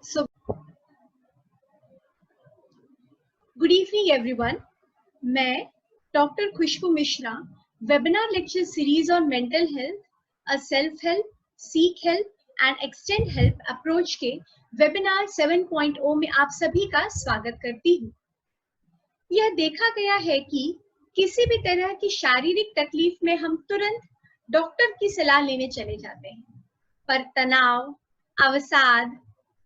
So, good evening everyone. मैं doctor Khushboo Mishra webinar lecture series on mental health, a self help, seek help and extend help approach के webinar 7.0 में आप सभी का स्वागत करती हूँ। यह देखा गया है कि किसी भी तरह की शारीरिक तकलीफ में हम तुरंत डॉक्टर की सलाह लेने चले जाते हैं, पर तनाव, अवसाद,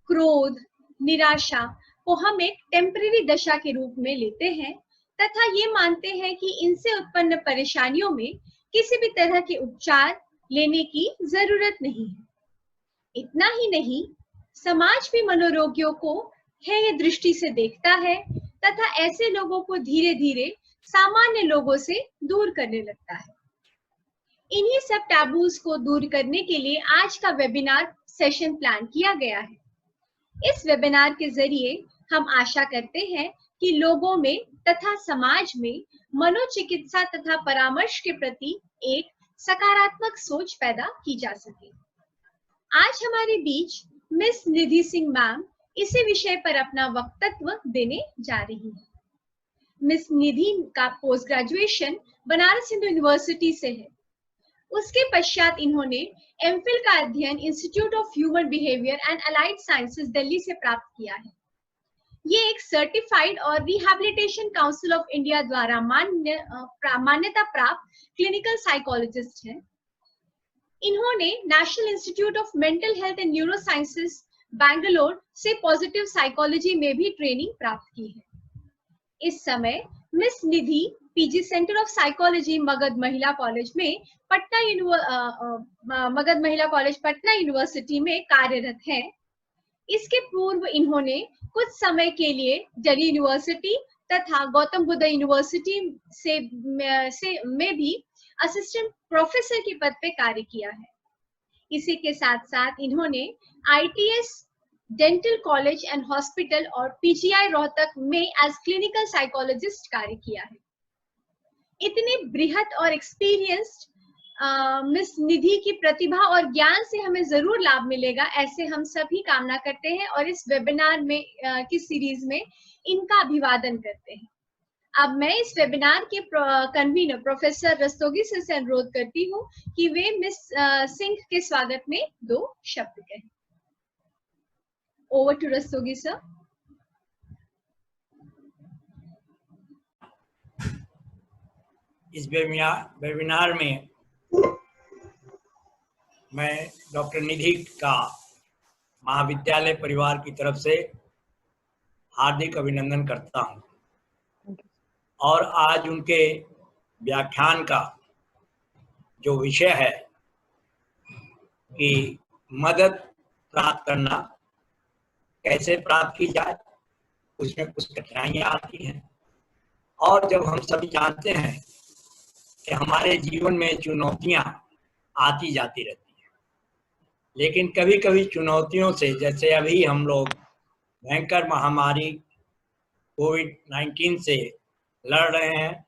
क्रोध, निराशा को हम एक टेम्परेरी दशा के रूप में लेते हैं तथा ये मानते हैं कि इनसे उत्पन्न परेशानियों में किसी भी तरह के उपचार लेने की जरूरत नहीं है। इतना ही नहीं, समाज भी मनोरोगियों को हेय दृष्टि से देखता है तथा ऐसे लोगों को धीरे धीरे सामान्य लोगों से दूर करने लगता है। इन्हीं सब टैबूज को दूर करने के लिए आज का वेबिनार सेशन प्लान किया गया है। इस वेबिनार के जरिए हम आशा करते हैं कि लोगों में तथा समाज में मनोचिकित्सा तथा परामर्श के प्रति एक सकारात्मक सोच पैदा की जा सके। आज हमारे बीच मिस निधि सिंह मैम इसी विषय पर अपना वक्तव्य देने जा रही हैं। मिस निधि का post graduation Banaras Hindu university से है। उसके पश्चात इन्होंने एमफिल का अध्ययन institute of human behaviour and allied sciences Delhi से प्राप्त किया है। ये एक सर्टिफाइड और रिहैबिलिटेशन काउंसिल ऑफ इंडिया द्वारा मान्यता प्राप्त क्लिनिकल साइकोलॉजिस्ट हैं। इन्होंने national institute of mental health and neuro sciences Bangalore से पॉजिटिव साइकोलॉजी में भी ट्रेनिंग प्राप्त की है। इस समय miss Nidhi PG centre of psychology Magadh महिला कॉलेज पटना यूनिवर्सिटी में कार्यरत हैं। इसके पूर्व इन्होंने कुछ समय के लिए दिल्ली यूनिवर्सिटी तथा गौतम बुद्ध यूनिवर्सिटी में भी असिस्टेंट प्रोफेसर के पद पे कार्य किया है। इसी के साथ साथ इन्होंने ITS dental college and hospital और पीजीआई रोहतक में एज क्लिनिकल साइकोलॉजिस्ट कार्य किया है। इतने बृहत और एक्सपीरियंस्ड मिस निधि की प्रतिभा और ज्ञान से हमें जरूर लाभ मिलेगा, ऐसे हम सभी कामना करते हैं और इस वेबिनार में की सीरीज में इनका अभिवादन करते हैं। अब मैं इस वेबिनार के कन्वीनर प्रोफेसर रस्तोगी सर से अनुरोध करती हूँ कि वे मिस सिंह के स्वागत में 2 शब्द कहें। Over to Rastogi sir. इस वेबिनार में मैं डॉक्टर निधि का महाविद्यालय परिवार की तरफ से हार्दिक अभिनंदन करता हूं और आज उनके व्याख्यान का जो विषय है कि मदद प्राप्त करना कैसे प्राप्त की जाए, उसमें कुछ कठिनाइयां आती हैं और जब हम सभी जानते हैं कि हमारे जीवन में चुनौतियां आती जाती रहती हैं, लेकिन कभी कभी चुनौतियों से, जैसे अभी हम लोग भयंकर महामारी कोविड-19 से लड़ रहे हैं,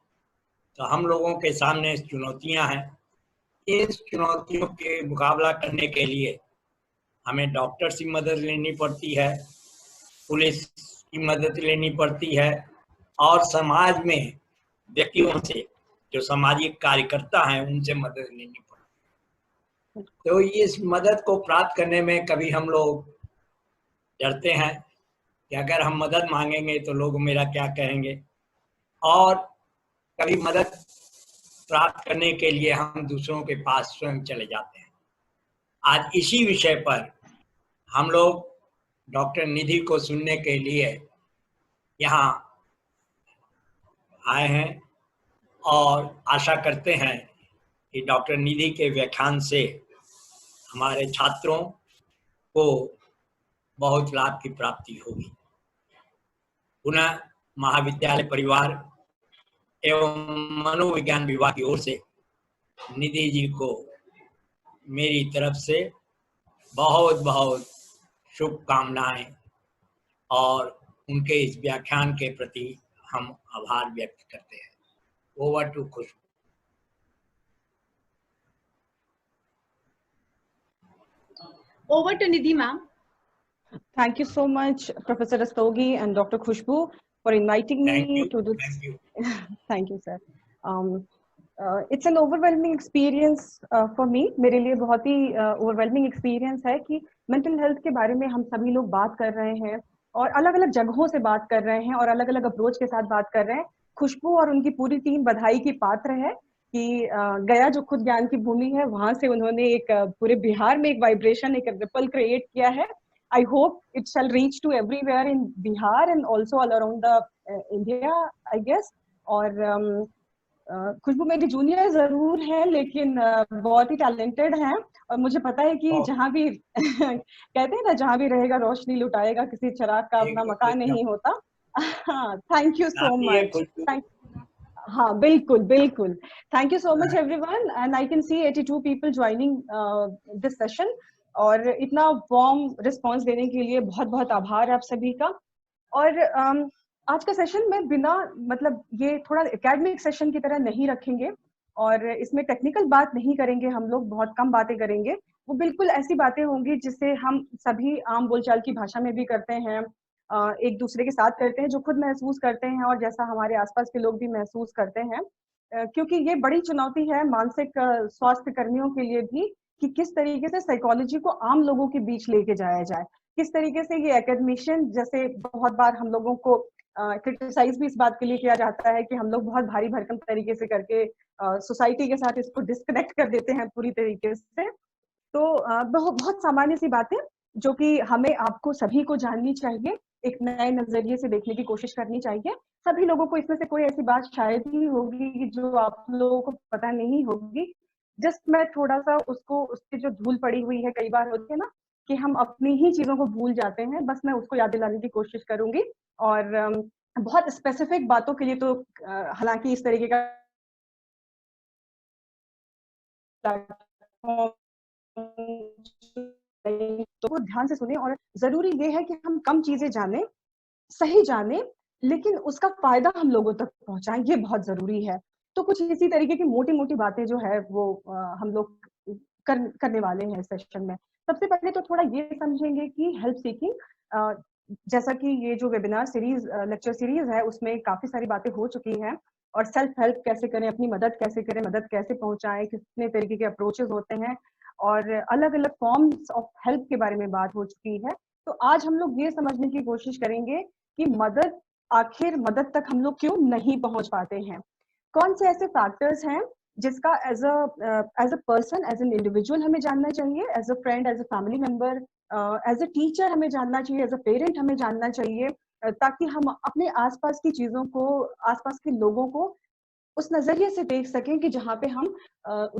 तो हम लोगों के सामने चुनौतियां हैं। इन चुनौतियों के मुकाबला करने के लिए हमें डॉक्टर्स की मदद लेनी पड़ती है, पुलिस की मदद लेनी पड़ती है और समाज में व्यक्तियों से, जो सामाजिक कार्यकर्ता हैं, उनसे मदद लेनी पड़ती है। तो इस मदद को प्राप्त करने में कभी हम लोग डरते हैं कि अगर हम मदद मांगेंगे तो लोग मेरा क्या कहेंगे, और कभी मदद प्राप्त करने के लिए हम दूसरों के पास स्वयं चले जाते हैं। आज इसी विषय पर हम लोग डॉक्टर निधि को सुनने के लिए यहाँ आए हैं और आशा करते हैं कि डॉक्टर निधि के व्याख्यान से हमारे छात्रों को बहुत लाभ की प्राप्ति होगी। पुनः महाविद्यालय परिवार एवं मनोविज्ञान विभाग की ओर से निधि जी को मेरी तरफ से बहुत बहुत शुभकामनाएं और उनके इस व्याख्यान के प्रति हम आभार व्यक्त करते हैं। Over to Khushboo. Over to Nidhi ma'am. Thank you so much, Professor Rastogi and Dr. Khushbu, for inviting me to this. Thank you. Thank you, sir. It's an overwhelming experience for me. मेरे लिए बहुत ही overwhelming experience है कि mental health के बारे में हम सभी लोग बात कर रहे हैं और अलग-अलग जगहों से बात कर रहे हैं और अलग-अलग अप्रोच के साथ बात कर रहे हैं। खुशबू और उनकी पूरी टीम बधाई की पात्र है कि गया जो खुद ज्ञान की भूमि है, वहां से उन्होंने एक पूरे बिहार में एक वाइब्रेशन, एक रिपल क्रिएट किया है। I hope it shall reach to everywhere in Bihar and also all around the India, I guess. और खुशबू मेरी जूनियर जरूर है, लेकिन बहुत ही टैलेंटेड है और मुझे पता है कि जहाँ भी कहते हैं ना, जहाँ भी रहेगा रोशनी लुटाएगा, किसी चिराग का अपना मकान नहीं होता। Thank you so much. हाँ, बिल्कुल बिल्कुल। Thank you so much everyone, and I can see 82 people joining this session और इतना वार्म रिस्पांस देने के लिए बहुत बहुत आभार आप सभी का। और आज का सेशन में बिना मतलब ये थोड़ा एकेडमिक सेशन की तरह नहीं रखेंगे और इसमें टेक्निकल बात नहीं करेंगे, हम लोग बहुत कम बातें करेंगे। वो बिल्कुल ऐसी बातें होंगी जिससे हम सभी आम बोलचाल की भाषा में भी करते हैं, एक दूसरे के साथ करते हैं, जो खुद महसूस करते हैं और जैसा हमारे आसपास के लोग भी महसूस करते हैं, क्योंकि ये बड़ी चुनौती है मानसिक स्वास्थ्य कर्मियों के लिए भी कि किस तरीके से साइकोलॉजी को आम लोगों के बीच लेके जाया जाए, किस तरीके से ये एकेडमिशियन, जैसे बहुत बार हम लोगों को क्रिटिसाइज भी इस बात के लिए किया जाता है कि हम लोग बहुत भारी भरकम तरीके से करके सोसाइटी के साथ इसको डिस्कनेक्ट कर देते हैं पूरी तरीके से। तो बहुत सामान्य सी बातें जो कि हमें आपको सभी को जाननी चाहिए, एक नए नजरिए से देखने की कोशिश करनी चाहिए। सभी लोगों को इसमें से कोई ऐसी बात शायद ही होगी जो आप लोगों को पता नहीं होगी। जस्ट मैं थोड़ा सा उसको, उसकी जो धूल पड़ी हुई है, कई बार होती है ना कि हम अपनी ही चीजों को भूल जाते हैं, बस मैं उसको याद दिलाने की कोशिश करूंगी। और बहुत स्पेसिफिक बातों के लिए तो हालांकि इस तरीके का तो ध्यान से सुने, और जरूरी ये है कि हम कम चीजें जाने, सही जाने, लेकिन उसका फायदा हम लोगों तक पहुंचाएं, ये बहुत जरूरी है। तो कुछ इसी तरीके की मोटी मोटी बातें जो है वो हम लोग करने वाले हैं सेशन में। सबसे पहले तो थोड़ा ये समझेंगे कि हेल्प सीकिंग, जैसा कि ये जो वेबिनार सीरीज, लेक्चर सीरीज है, उसमें काफी सारी बातें हो चुकी हैं, और सेल्फ हेल्प कैसे करें, अपनी मदद कैसे करें, मदद कैसे पहुंचाएं, कितने तरीके के अप्रोचेस होते हैं, और अलग अलग फॉर्म्स ऑफ हेल्प के बारे में बात हो चुकी है। तो आज हम लोग ये समझने की कोशिश करेंगे कि मदद, आखिर मदद तक हम लोग क्यों नहीं पहुंच पाते हैं, कौन से ऐसे फैक्टर्स हैं जिसका as a person, as an individual हमें जानना चाहिए, as a friend, as a family member, as a teacher हमें जानना चाहिए, एज अ पेरेंट हमें जानना चाहिए, ताकि हम अपने आसपास की चीजों को, आसपास के लोगों को उस नजरिए से देख सकें कि जहाँ पे हम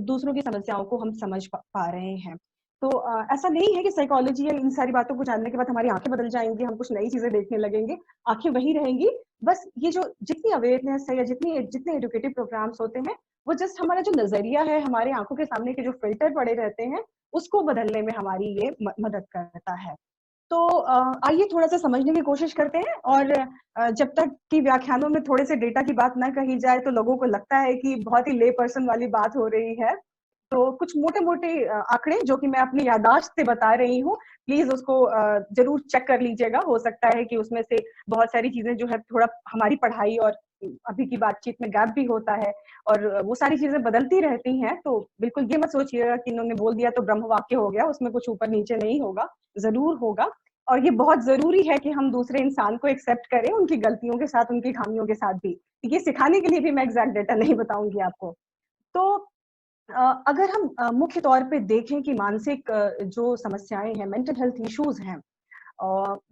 दूसरों की समस्याओं को हम समझ पा रहे हैं। तो ऐसा नहीं है कि साइकोलॉजी या इन सारी बातों को जानने के बाद हमारी आंखें बदल जाएंगी, हम कुछ नई चीजें देखने लगेंगे, आंखें वही रहेंगी। बस ये जो जितनी अवेयरनेस है या जितने एजुकेटिव प्रोग्राम्स होते हैं, वो जस्ट हमारा जो नजरिया है, हमारे आंखों के सामने के जो फिल्टर पड़े रहते हैं, उसको बदलने में हमारी ये मदद करता है। तो आइए थोड़ा सा समझने की कोशिश करते हैं। और जब तक कि व्याख्यानों में थोड़े से डेटा की बात ना कही जाए तो लोगों को लगता है कि बहुत ही ले पर्सन वाली बात हो रही है। तो कुछ मोटे मोटे आंकड़े जो कि मैं अपनी याददाश्त से बता रही हूँ, प्लीज उसको जरूर चेक कर लीजिएगा। हो सकता है कि उसमें से बहुत सारी चीजें जो है थोड़ा हमारी पढ़ाई और अभी की बातचीत में गैप भी होता है, और वो सारी चीजें बदलती रहती हैं। तो बिल्कुल ये मत सोचिएगा कि इन्होंने बोल दिया तो ब्रह्म वाक्य हो गया, उसमें कुछ ऊपर नीचे नहीं होगा, जरूर होगा। और ये बहुत जरूरी है कि हम दूसरे इंसान को एक्सेप्ट करें, उनकी गलतियों के साथ, उनकी खामियों के साथ भी। ये सिखाने के लिए भी मैं एग्जैक्ट डेटा नहीं बताऊंगी आपको। तो अगर हम मुख्य तौर पे देखें कि मानसिक जो समस्याएं हैं, मेंटल हेल्थ इश्यूज हैं,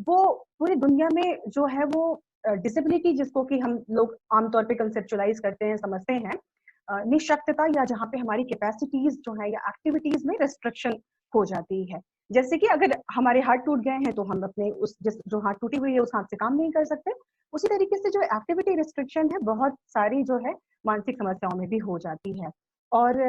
वो पूरी दुनिया में जो है वो डिसेबिलिटी, जिसको कि हम लोग आमतौर पे कंसेप्चुलाइज करते हैं, समझते हैं, निःशक्तता, या जहाँ पे हमारी कैपेसिटीज जो है या एक्टिविटीज में रेस्ट्रिक्शन हो जाती है। जैसे कि अगर हमारे हाथ टूट गए हैं तो हम अपने उस जो हाथ टूटी हुई है उस हाथ से काम नहीं कर सकते। उसी तरीके से जो एक्टिविटी रिस्ट्रिक्शन है बहुत सारी जो है मानसिक समस्याओं में भी हो जाती है। और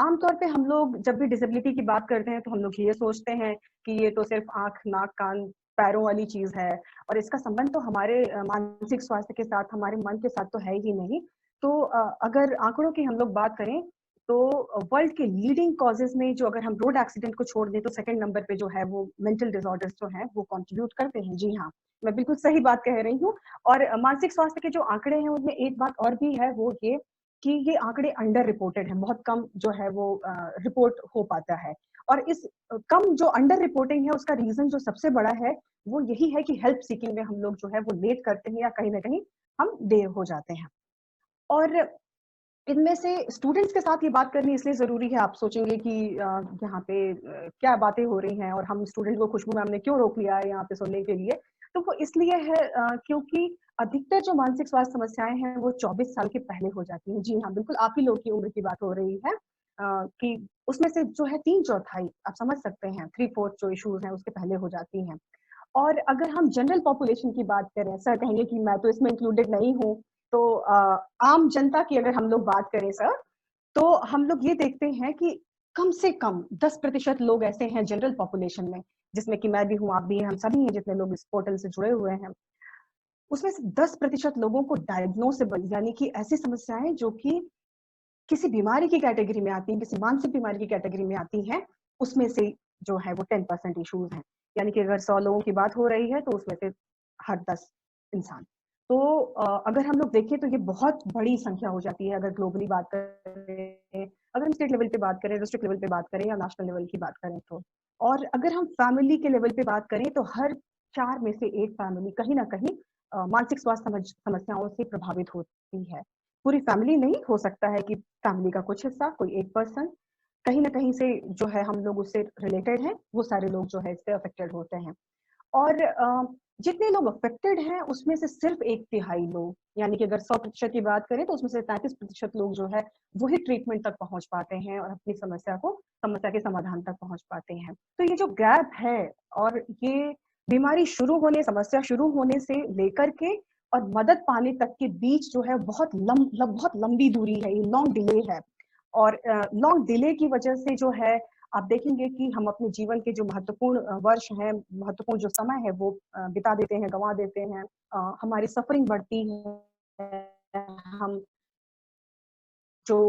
आमतौर पे हम लोग जब भी डिसेबिलिटी की बात करते हैं तो हम लोग ये सोचते हैं कि ये तो सिर्फ आंख, नाक, कान, पैरों वाली चीज है, और इसका संबंध तो हमारे मानसिक स्वास्थ्य के साथ, हमारे मन के साथ तो है ही नहीं। तो अगर आंकड़ों की हम लोग बात करें तो वर्ल्ड के लीडिंग कॉजेज में जो अगर हम रोड एक्सीडेंट को छोड़ दें तो सेकंड नंबर पे जो है वो मेंटल डिसऑर्डर्स जो हैं वो कंट्रीब्यूट करते हैं। जी हाँ, मैं बिल्कुल सही बात कह रही हूँ। और मानसिक स्वास्थ्य के जो आंकड़े हैं उनमें एक बात और भी है, वो ये कि ये आंकड़े अंडर रिपोर्टेड हैं, बहुत कम जो है वो रिपोर्ट हो पाता है। और इस कम जो अंडर रिपोर्टिंग है उसका रीजन जो सबसे बड़ा है वो यही है कि हेल्प सीकिंग में हम लोग जो है वो लेट करते हैं या कहीं ना कहीं हम देर हो जाते हैं। और इनमें से स्टूडेंट्स के साथ ये बात करनी इसलिए जरूरी है, आप सोचेंगे कि यहाँ पे क्या बातें हो रही हैं और हम स्टूडेंट को खुशबू मैम ने क्यों रोक लिया है यहाँ पे सुनने के लिए। तो वो इसलिए है क्योंकि अधिकतर जो मानसिक स्वास्थ्य समस्याएं हैं वो 24 साल के पहले हो जाती हैं। जी हाँ, बिल्कुल आप ही लोग की उम्र की बात हो रही है कि उसमें से जो है 3/4 आप समझ सकते हैं 3/4 जो इश्यूज हैं उसके पहले हो जाती हैं। और अगर हम जनरल पॉपुलेशन की बात करें, सर कहेंगे कि मैं तो इसमें इंक्लूडेड नहीं हूँ, तो आम जनता की अगर हम लोग बात करें सर, तो हम लोग ये देखते हैं कि कम से कम 10% लोग ऐसे हैं जनरल पॉपुलेशन में, जिसमें कि मैं भी हूँ, आप भी हैं, हम सभी हैं जितने लोग इस पोर्टल से जुड़े हुए हैं, उसमें से 10% लोगों को डायग्नोसेबल यानी कि ऐसी समस्याएं जो कि किसी बीमारी की कैटेगरी में आती हैं, किसी मानसिक बीमारी की कैटेगरी में आती हैं, उसमें से जो है वो 10% इश्यूज हैं। यानी कि अगर 100 लोगों की बात हो रही है तो उसमें से हर 10 इंसान। तो अगर हम लोग देखें तो ये बहुत बड़ी संख्या हो जाती है अगर ग्लोबली बात करें, अगर हम स्टेट लेवल पे बात करें, डिस्ट्रिक्ट लेवल पे बात करें या नेशनल लेवल की बात करें तो। और अगर हम फैमिली के लेवल पे बात करें तो हर 4 में से 1 फैमिली कहीं ना कहीं मानसिक स्वास्थ्य समस्याओं से प्रभावित होती है। पूरी फैमिली नहीं, हो सकता है कि फैमिली का कुछ हिस्सा, कोई एक पर्सन कहीं ना कहीं से जो है हम लोग उससे रिलेटेड हैं, वो सारे लोग जो है इससे अफेक्टेड होते हैं। और जितने लोग अफेक्टेड हैं उसमें से सिर्फ 1/3 लोग, यानी कि अगर 100% की बात करें तो उसमें से 33% लोग जो है वही ट्रीटमेंट तक पहुंच पाते हैं और अपनी समस्या के समाधान तक पहुंच पाते हैं। तो ये जो गैप है और ये बीमारी शुरू होने, समस्या शुरू होने से लेकर के और मदद पाने तक के बीच जो है बहुत लंबी दूरी है, ये लॉन्ग डिले है। और लॉन्ग डिले की वजह से जो है आप देखेंगे कि हम अपने जीवन के जो महत्वपूर्ण वर्ष हैं, महत्वपूर्ण जो समय है वो बिता देते हैं, गंवा देते हैं। हमारी सफरिंग बढ़ती है, हम जो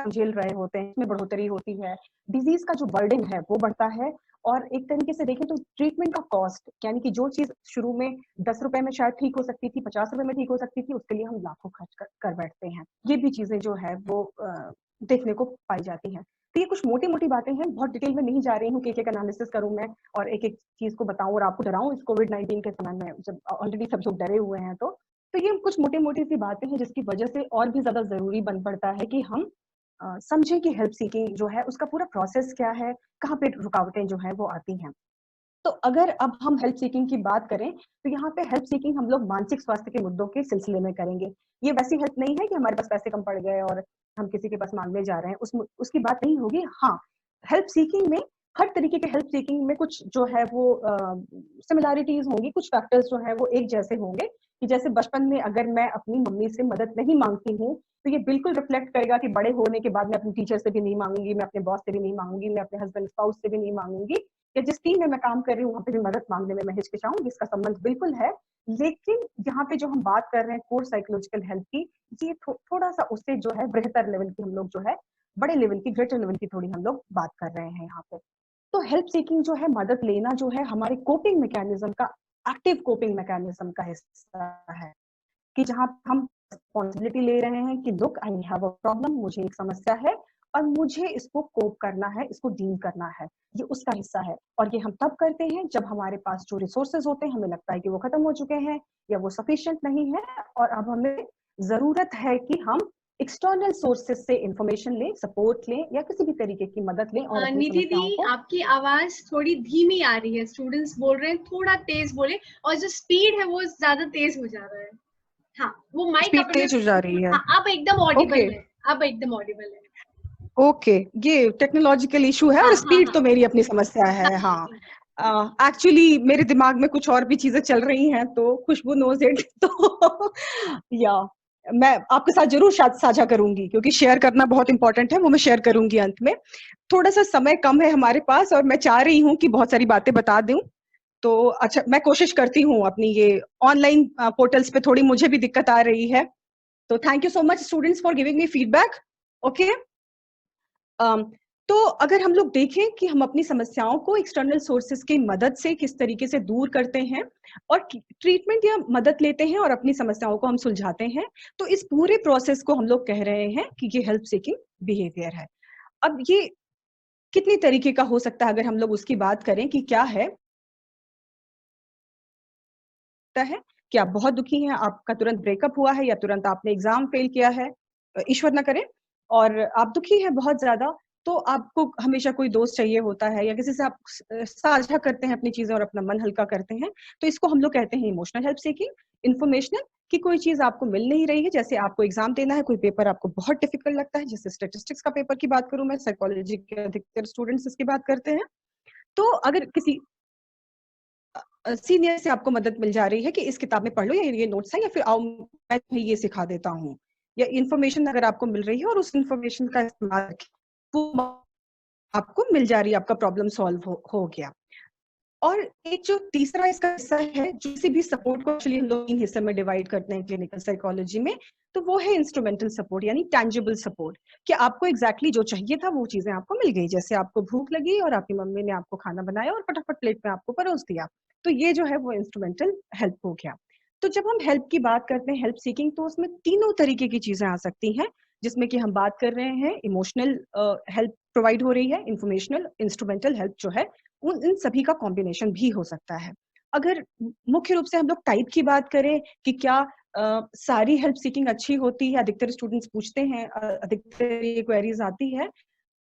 झेल रहे होते हैं इसमें बढ़ोतरी होती है, डिजीज का जो बर्डन है वो बढ़ता है। और एक तरीके से देखें तो ट्रीटमेंट का कॉस्ट, यानी कि जो चीज शुरू में 10 रुपए में शायद ठीक हो सकती थी, 50 रुपए में ठीक हो सकती थी, उसके लिए हम लाखों खर्च कर बैठते हैं। ये भी चीजें जो है वो देखने को पाई जाती हैं। तो ये कुछ मोटी मोटी बातें हैं, बहुत डिटेल में नहीं जा रही हूँ कि एक एनालिसिस करूँ मैं और एक एक चीज को बताऊं और आपको डराऊं इस कोविड-19 के समय में, जब ऑलरेडी सब लोग डरे हुए हैं। तो ये कुछ मोटी मोटी सी बातें हैं जिसकी वजह से और भी ज्यादा जरूरी बन पड़ता है कि हम समझें कि हेल्प सीकिंग जो है उसका पूरा प्रोसेस क्या है, कहाँ पे रुकावटें जो है वो आती हैं। तो अगर अब हम हेल्प सीकिंग की बात करें तो यहाँ पे हेल्प सीकिंग हम लोग मानसिक स्वास्थ्य के मुद्दों के सिलसिले में करेंगे। ये वैसी हेल्प नहीं है कि हमारे पास पैसे कम पड़ गए और हम किसी के पास मांगने जा रहे हैं, उसकी बात नहीं होगी। हाँ, हेल्प सीकिंग में हर तरीके के हेल्प सीकिंग में कुछ जो है वो सिमिलैरिटीज होंगी, कुछ फैक्टर्स जो है वो एक जैसे होंगे। कि जैसे बचपन में अगर मैं अपनी मम्मी से मदद नहीं मांगती हूँ तो ये बिल्कुल रिफ्लेक्ट करेगा कि बड़े होने के बाद मैं अपनी टीचर से भी नहीं मांगूंगी, मैं अपने बॉस से भी नहीं मांगूंगी, मैं अपने हस्बैंड स्पाउस से भी नहीं मांगूंगी, या जिस टीम में मैं काम कर रही हूँ वहां पे भी मदद मांगने में मैं हिचकिचाऊंगी। इसका संबंध बिल्कुल है। लेकिन यहाँ पे जो हम बात कर रहे हैं कोर साइकोलॉजिकल हेल्थ की, ये थोड़ा सा उससे जो है बेहतर लेवल की हम लोग जो है, बड़े लेवल की, ग्रेटर लेवल की थोड़ी हम लोग बात कर रहे हैं यहाँ पे। तो हेल्प सीकिंग जो है, मदद लेना जो है, हमारे कोपिंग मैकेनिज्म का, एक्टिव कोपिंग मैकेनिज्म का हिस्सा है। कि जहाँ हम रिस्पॉन्सिबिलिटी ले रहे हैं कि look I have a problem, मुझे एक समस्या है और मुझे इसको कोप करना है, इसको डील करना है, ये उसका हिस्सा है। और ये हम तब करते हैं जब हमारे पास जो रिसोर्सेज होते हैं हमें लगता है कि वो खत्म हो चुके हैं या वो सफिशिएंट नहीं है और अब हमें जरूरत है कि हम एक्सटर्नल सोर्सेज से इंफॉर्मेशन लें, सपोर्ट लें या किसी भी तरीके की मदद लें और अपनी निधि दी, समस्याओं को। आपकी आवाज थोड़ी धीमी आ रही है, स्टूडेंट्स बोल रहे हैं थोड़ा तेज बोले और जो स्पीड है वो ज्यादा तेज हो जा रहा है। हाँ, वो माइक स्पीड तेज हो जा रही है। हाँ, अब एकदम ऑडिबल ओके है, अब एकदम ऑडिबल है। ओके, ये टेक्नोलॉजिकल इशू है हाँ और हाँ स्पीड हाँ तो मेरी अपनी समस्या है। हाँ, एक्चुअली मेरे दिमाग में कुछ और भी चीजें चल रही हैं तो खुशबू नोज इट। तो या मैं आपके साथ जरूर साझा करूंगी क्योंकि शेयर करना बहुत इंपॉर्टेंट है, वो मैं शेयर करूंगी अंत में। थोड़ा सा समय कम है हमारे पास और मैं चाह रही हूँ कि बहुत सारी बातें बता दूं। तो अच्छा, मैं कोशिश करती हूँ अपनी ये ऑनलाइन पोर्टल्स पे थोड़ी मुझे भी दिक्कत आ रही है। तो thank you so much students for giving me feedback. Okay. तो अगर हम लोग देखें कि हम अपनी समस्याओं को एक्सटर्नल सोर्सेज की मदद से किस तरीके से दूर करते हैं और ट्रीटमेंट या मदद लेते हैं और अपनी समस्याओं को हम सुलझाते हैं, तो इस पूरे प्रोसेस को हम लोग कह रहे हैं कि ये हेल्प सीकिंग बिहेवियर है। अब ये कितनी तरीके का हो सकता है अगर हम लोग उसकी बात करें कि क्या है कि आप बहुत दुखी हैं, आपका तुरंत ब्रेकअप हुआ है या तुरंत आपने एग्जाम फेल किया है, ईश्वर ना करे, और आप दुखी हैं बहुत ज्यादा, तो आपको हमेशा कोई दोस्त चाहिए होता है या किसी से आप साझा करते हैं अपनी चीजें और अपना मन हल्का करते हैं, तो इसको हम लोग कहते हैं इमोशनल हेल्प सीकिंग। इन्फॉर्मेशनल, कि कोई चीज आपको मिल नहीं रही है, जैसे आपको एग्जाम देना है, कोई पेपर आपको बहुत डिफिकल्ट लगता है, जैसे स्टेटिस्टिक्स का पेपर की बात करूं मैं, साइकोलॉजी के अधिकतर स्टूडेंट्स इसकी बात करते हैं। तो अगर किसी सीनियर से आपको मदद मिल जा रही है कि इस किताब में पढ़ लो, या ये नोट्स है, या फिर आओ मैं तुम्हें ये सिखा देता हूँ, या इन्फॉर्मेशन अगर आपको मिल रही है और उस इन्फॉर्मेशन का इस्तेमाल वो आपको मिल जा रही है, आपका प्रॉब्लम सॉल्व हो गया। और एक जो तीसरा इसका हिस्सा है, जो किसी भी सपोर्ट को एक्चुअली हम लोग 3 हिस्से में डिवाइड करते हैं क्लिनिकल साइकोलॉजी में, तो वो है इंस्ट्रूमेंटल सपोर्ट, यानी टैंजिबल सपोर्ट, कि आपको एग्जैक्टली जो चाहिए था वो चीजें आपको मिल गई। जैसे आपको भूख लगी और आपकी मम्मी ने आपको खाना बनाया और फटाफट प्लेट में आपको परोस दिया, तो ये जो है वो इंस्ट्रूमेंटल हेल्प हो गया। तो जब हम हेल्प की बात करते हैं, हेल्प सीकिंग, तो उसमें तीनों तरीके की चीजें आ सकती हैं, जिसमें कि हम बात कर रहे हैं इमोशनल हेल्प प्रोवाइड हो रही है, इंफॉर्मेशनल, इंस्ट्रूमेंटल हेल्प जो है इन सभी का कॉम्बिनेशन भी हो सकता है। अगर मुख्य रूप से हम लोग टाइप की बात करें कि क्या सारी हेल्प सीकिंग अच्छी होती है, अधिकतर स्टूडेंट्स पूछते हैं, अधिकतर ये क्वेरीज आती है,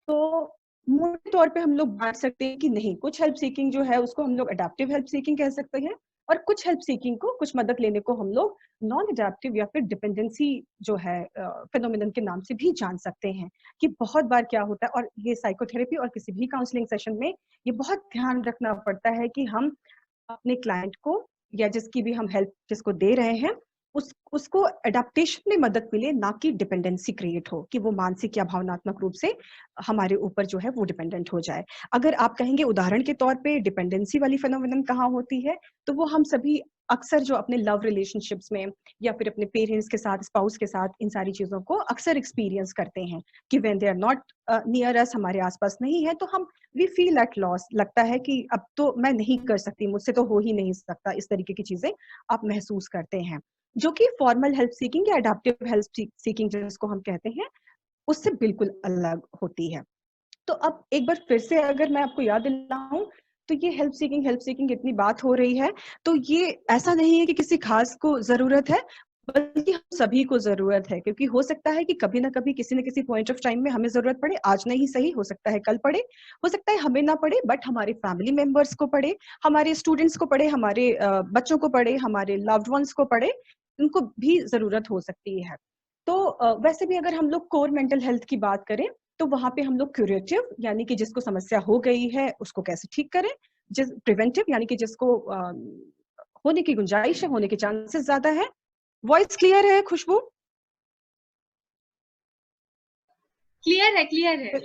तो मोटे तौर पे हम लोग बांट सकते हैं कि नहीं, कुछ हेल्प सीकिंग जो है उसको हम लोग अडेप्टिव हेल्प सीकिंग कह सकते हैं, और कुछ हेल्प सीकिंग को, कुछ मदद लेने को हम लोग नॉन अडेप्टिव या फिर डिपेंडेंसी जो है फिनोमिनन के नाम से भी जान सकते हैं। कि बहुत बार क्या होता है, और ये साइकोथेरेपी और किसी भी काउंसलिंग सेशन में ये बहुत ध्यान रखना पड़ता है कि हम अपने क्लाइंट को या जिसकी भी हम हेल्प जिसको दे रहे हैं, उसको एडेप्टेशन में मदद मिले, ना कि डिपेंडेंसी क्रिएट हो, कि वो मानसिक या भावनात्मक रूप से हमारे ऊपर जो है वो डिपेंडेंट हो जाए। अगर आप कहेंगे उदाहरण के तौर पे डिपेंडेंसी वाली फिनोमिनन कहाँ होती है, तो वो हम सभी अक्सर जो अपने लव रिलेशनशिप्स में या फिर अपने पेरेंट्स के साथ, स्पाउस के साथ, इन सारी चीजों को अक्सर एक्सपीरियंस करते हैं कि when they are not near us, हमारे आसपास नहीं है, तो हम वी फील एट लॉस, लगता है कि अब तो मैं नहीं कर सकती, मुझसे तो हो ही नहीं सकता, इस तरीके की चीजें आप महसूस करते हैं, जो कि फॉर्मल हेल्प सीकिंग या अडेप्टिव हेल्प सीकिंग जिसको हम कहते हैं, उससे बिल्कुल अलग होती है। तो अब एक बार फिर से अगर मैं आपको याद दिलाऊं, तो ये हेल्प सीकिंग इतनी बात हो रही है, तो ये ऐसा नहीं है कि किसी खास को जरूरत है, बल्कि हम सभी को जरूरत है, क्योंकि हो सकता है कि कभी ना कभी किसी न किसी पॉइंट ऑफ टाइम में हमें जरूरत पड़े, आज नहीं सही, हो सकता है कल पड़े, हो सकता है हमें ना पड़े, बट हमारे फैमिली मेंबर्स को पड़े, हमारे स्टूडेंट्स को पड़े, हमारे बच्चों को पड़े, हमारे लव्ड वंस को पड़े, उनको भी जरूरत हो सकती है। तो वैसे भी अगर हम लोग कोर मेंटल हेल्थ की बात करें, तो वहां पे हम लोग क्यूरेटिव, यानी कि जिसको समस्या हो गई है उसको कैसे ठीक करें, जिस प्रिवेंटिव, यानी कि जिसको होने की गुंजाइश है, होने के चांसेस ज्यादा है। वॉइस क्लियर है खुशबू? क्लियर है।